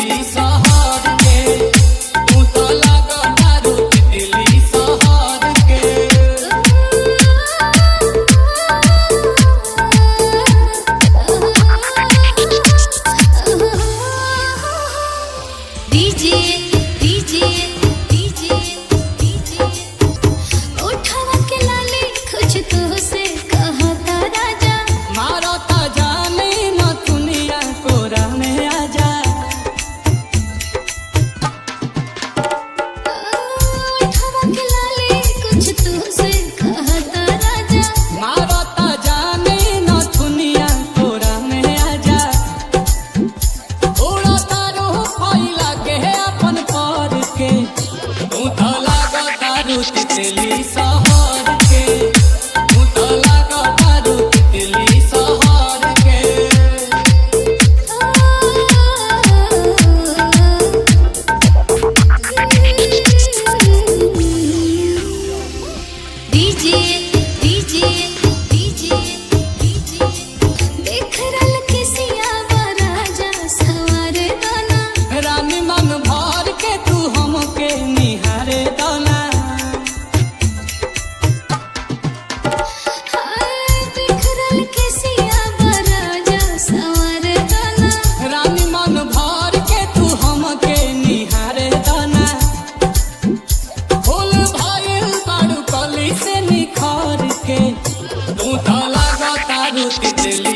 तितली शहर के, तू तो लागता रू तितली शहर के। डीजे डीजे डीजे डीजे उठावा के लाले कुछ तो से कहता राजा, मारो ता जाने न दुनिया कोरा में आजा। उठावा के लाले कुछ तो से कहता राजा, मारो ता जाने न दुनिया कोरा में आजा। उड़ा तारू फैला के अपन पर के, तू तो लागता रू तितली शहर के, तू तो लागता रू तितली शहर के। डीजे डीजे डीजे डीजे देख रल के सियावा राजा सवार दाना, रानी मन भर के तू हमके निहारे दाना। देख रल के सियावा राजा सवार दाना, रानी मन भर के तू हमके निहारे दाना। फूल भइल बारू कली से निखर के, तू तो लागता रू तितली